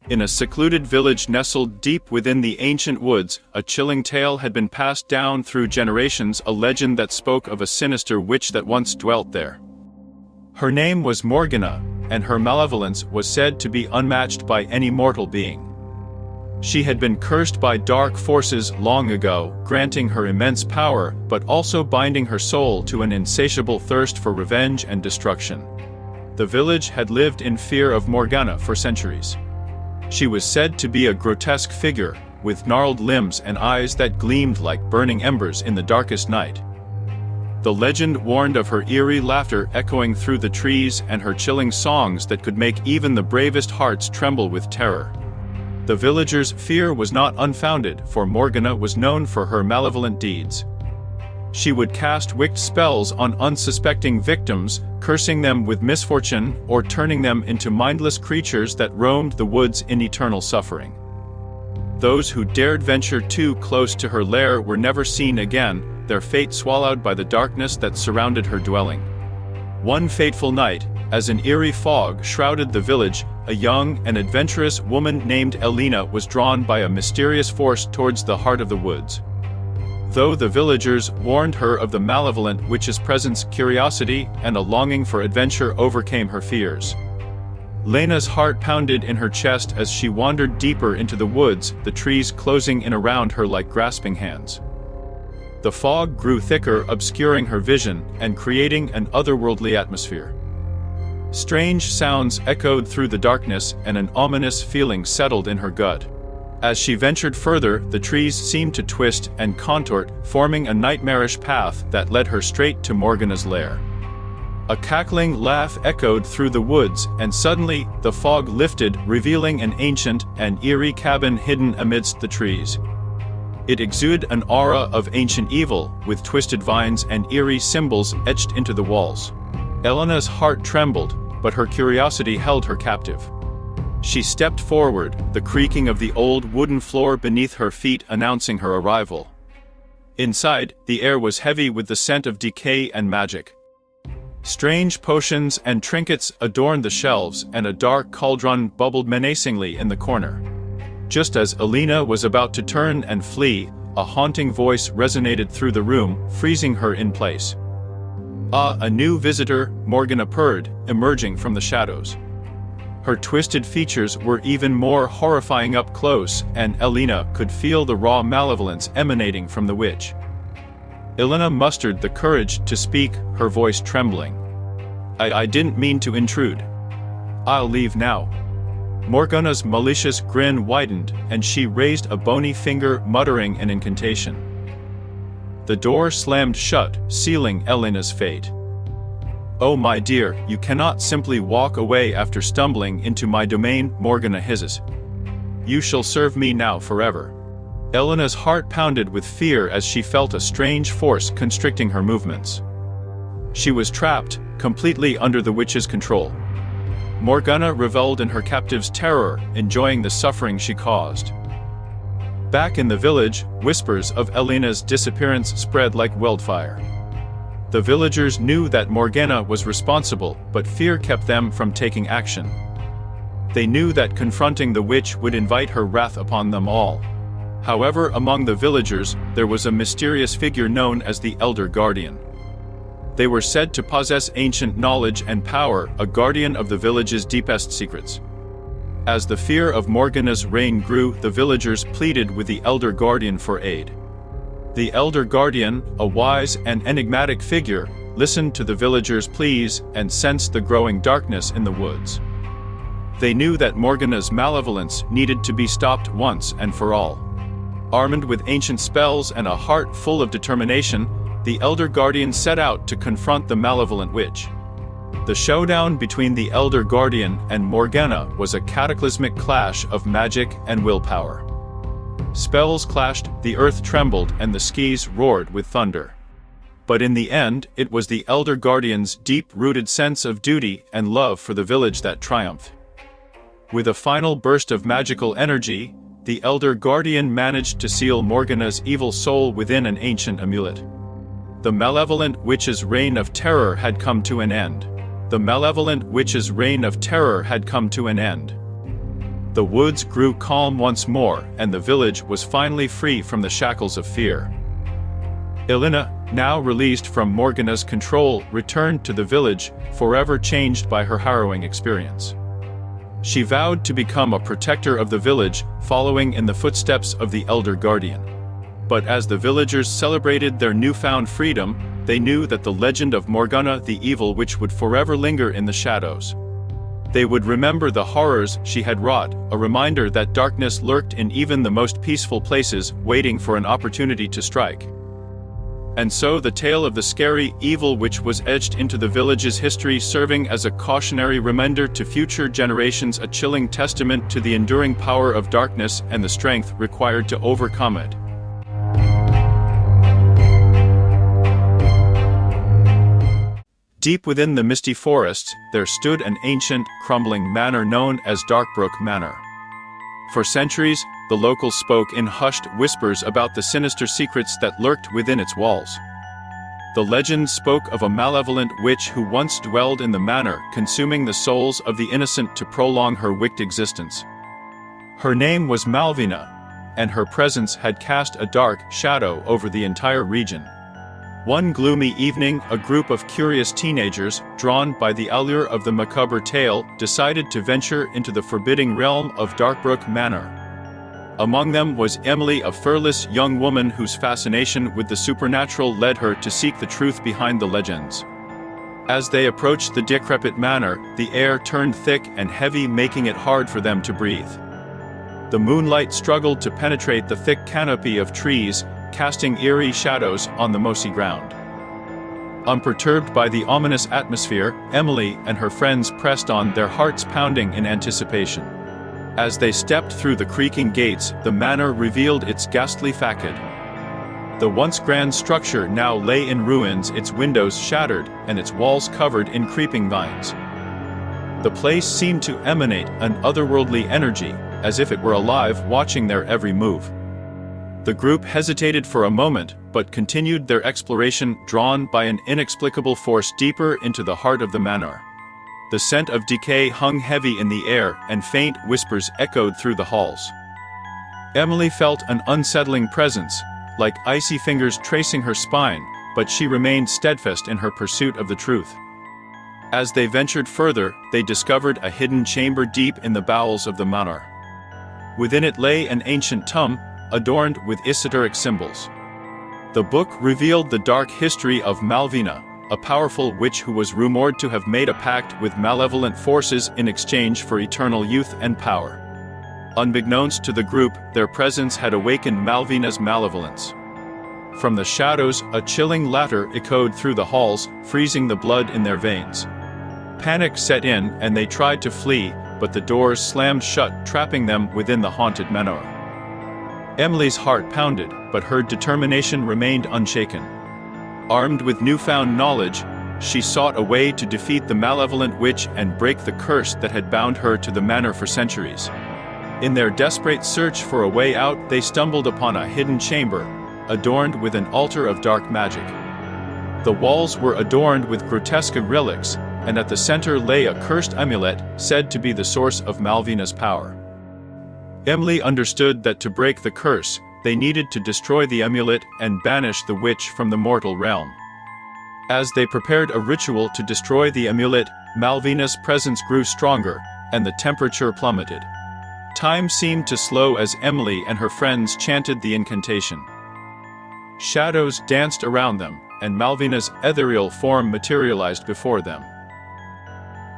In a secluded village nestled deep within the ancient woods, a chilling tale had been passed down through generations, a legend that spoke of a sinister witch that once dwelt there. Her name was Morgana, and her malevolence was said to be unmatched by any mortal being. She had been cursed by dark forces long ago, granting her immense power, but also binding her soul to an insatiable thirst for revenge and destruction. The village had lived in fear of Morgana for centuries. She was said to be a grotesque figure, with gnarled limbs and eyes that gleamed like burning embers in the darkest night. The legend warned of her eerie laughter echoing through the trees and her chilling songs that could make even the bravest hearts tremble with terror. The villagers' fear was not unfounded, for Morgana was known for her malevolent deeds. She would cast wicked spells on unsuspecting victims, cursing them with misfortune or turning them into mindless creatures that roamed the woods in eternal suffering. Those who dared venture too close to her lair were never seen again, their fate swallowed by the darkness that surrounded her dwelling. One fateful night, as an eerie fog shrouded the village, a young and adventurous woman named Elena was drawn by a mysterious force towards the heart of the woods. Though the villagers warned her of the malevolent witch's presence, curiosity and a longing for adventure overcame her fears. Lena's heart pounded in her chest as she wandered deeper into the woods, the trees closing in around her like grasping hands. The fog grew thicker, obscuring her vision and creating an otherworldly atmosphere. Strange sounds echoed through the darkness, and an ominous feeling settled in her gut. As she ventured further, the trees seemed to twist and contort, forming a nightmarish path that led her straight to Morgana's lair. A cackling laugh echoed through the woods, and suddenly, the fog lifted, revealing an ancient and eerie cabin hidden amidst the trees. It exuded an aura of ancient evil, with twisted vines and eerie symbols etched into the walls. Elena's heart trembled, but her curiosity held her captive. She stepped forward, the creaking of the old wooden floor beneath her feet announcing her arrival. Inside, the air was heavy with the scent of decay and magic. Strange potions and trinkets adorned the shelves, and a dark cauldron bubbled menacingly in the corner. Just as Elena was about to turn and flee, a haunting voice resonated through the room, freezing her in place. "Ah, a new visitor," Morgana purred, emerging from the shadows. Her twisted features were even more horrifying up close, and Elena could feel the raw malevolence emanating from the witch. Elena mustered the courage to speak, her voice trembling. I didn't mean to intrude. I'll leave now." Morgana's malicious grin widened, and she raised a bony finger, muttering an incantation. The door slammed shut, sealing Elena's fate. "Oh my dear, you cannot simply walk away after stumbling into my domain," Morgana hisses. "You shall serve me now forever." Elena's heart pounded with fear as she felt a strange force constricting her movements. She was trapped, completely under the witch's control. Morgana reveled in her captive's terror, enjoying the suffering she caused. Back in the village, whispers of Elena's disappearance spread like wildfire. The villagers knew that Morgana was responsible, but fear kept them from taking action. They knew that confronting the witch would invite her wrath upon them all. However, among the villagers, there was a mysterious figure known as the Elder Guardian. They were said to possess ancient knowledge and power, a guardian of the village's deepest secrets. As the fear of Morgana's reign grew, the villagers pleaded with the Elder Guardian for aid. The Elder Guardian, a wise and enigmatic figure, listened to the villagers' pleas and sensed the growing darkness in the woods. They knew that Morgana's malevolence needed to be stopped once and for all. Armed with ancient spells and a heart full of determination, the Elder Guardian set out to confront the malevolent witch. The showdown between the Elder Guardian and Morgana was a cataclysmic clash of magic and willpower. Spells clashed, the earth trembled, and the skies roared with thunder. But in the end, it was the Elder Guardian's deep-rooted sense of duty and love for the village that triumphed. With a final burst of magical energy, the Elder Guardian managed to seal Morgana's evil soul within an ancient amulet. The malevolent witch's reign of terror had come to an end. The malevolent witch's reign of terror had come to an end. The woods grew calm once more, and the village was finally free from the shackles of fear. Elena, now released from Morgana's control, returned to the village, forever changed by her harrowing experience. She vowed to become a protector of the village, following in the footsteps of the Elder Guardian. But as the villagers celebrated their newfound freedom, they knew that the legend of Morgana the Evil Witch would forever linger in the shadows. They would remember the horrors she had wrought, a reminder that darkness lurked in even the most peaceful places, waiting for an opportunity to strike. And so the tale of the scary, evil witch was etched into the village's history, serving as a cautionary reminder to future generations, a chilling testament to the enduring power of darkness and the strength required to overcome it. Deep within the misty forests, there stood an ancient, crumbling manor known as Darkbrook Manor. For centuries, the locals spoke in hushed whispers about the sinister secrets that lurked within its walls. The legend spoke of a malevolent witch who once dwelled in the manor, consuming the souls of the innocent to prolong her wicked existence. Her name was Malvina, and her presence had cast a dark shadow over the entire region. One gloomy evening, a group of curious teenagers, drawn by the allure of the macabre tale, decided to venture into the forbidding realm of Darkbrook Manor. Among them was Emily, a fearless young woman whose fascination with the supernatural led her to seek the truth behind the legends. As they approached the decrepit manor, the air turned thick and heavy, making it hard for them to breathe. The moonlight struggled to penetrate the thick canopy of trees, casting eerie shadows on the mossy ground. Unperturbed by the ominous atmosphere, Emily and her friends pressed on, their hearts pounding in anticipation. As they stepped through the creaking gates, the manor revealed its ghastly facade. The once grand structure now lay in ruins, its windows shattered and its walls covered in creeping vines. The place seemed to emanate an otherworldly energy, as if it were alive, watching their every move. The group hesitated for a moment, but continued their exploration, drawn by an inexplicable force deeper into the heart of the manor. The scent of decay hung heavy in the air, and faint whispers echoed through the halls. Emily felt an unsettling presence, like icy fingers tracing her spine, but she remained steadfast in her pursuit of the truth. As they ventured further, they discovered a hidden chamber deep in the bowels of the manor. Within it lay an ancient tome, adorned with esoteric symbols. The book revealed the dark history of Malvina, a powerful witch who was rumored to have made a pact with malevolent forces in exchange for eternal youth and power. Unbeknownst to the group, their presence had awakened Malvina's malevolence. From the shadows, a chilling laughter echoed through the halls, freezing the blood in their veins. Panic set in, and they tried to flee, but the doors slammed shut, trapping them within the haunted manor. Emily's heart pounded, but her determination remained unshaken. Armed with newfound knowledge, she sought a way to defeat the malevolent witch and break the curse that had bound her to the manor for centuries. In their desperate search for a way out, they stumbled upon a hidden chamber, adorned with an altar of dark magic. The walls were adorned with grotesque relics, and at the center lay a cursed amulet, said to be the source of Malvina's power. Emily understood that to break the curse, they needed to destroy the amulet and banish the witch from the mortal realm. As they prepared a ritual to destroy the amulet, Malvina's presence grew stronger, and the temperature plummeted. Time seemed to slow as Emily and her friends chanted the incantation. Shadows danced around them, and Malvina's ethereal form materialized before them.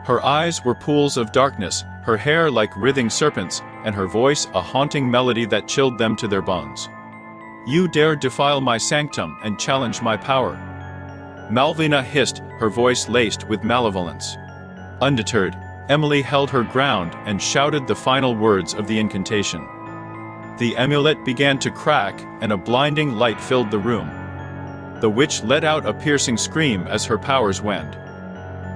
Her eyes were pools of darkness, her hair like writhing serpents, and her voice a haunting melody that chilled them to their bones. "You dare defile my sanctum and challenge my power?" Malvina hissed, her voice laced with malevolence. Undeterred, Emily held her ground and shouted the final words of the incantation. The amulet began to crack, and a blinding light filled the room. The witch let out a piercing scream as her powers waned.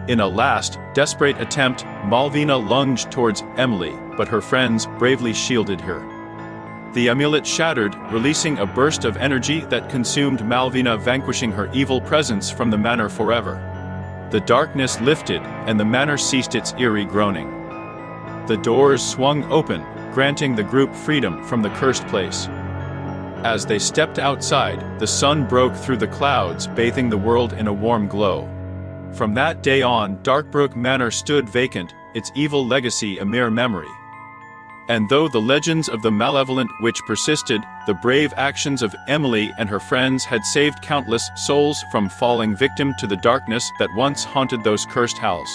In a last, desperate attempt, Malvina lunged towards Emily, but her friends bravely shielded her. The amulet shattered, releasing a burst of energy that consumed Malvina, vanquishing her evil presence from the manor forever. The darkness lifted, and the manor ceased its eerie groaning. The doors swung open, granting the group freedom from the cursed place. As they stepped outside, the sun broke through the clouds, bathing the world in a warm glow. From that day on, Darkbrook Manor stood vacant, its evil legacy a mere memory. And though the legends of the malevolent witch persisted, the brave actions of Emily and her friends had saved countless souls from falling victim to the darkness that once haunted those cursed halls.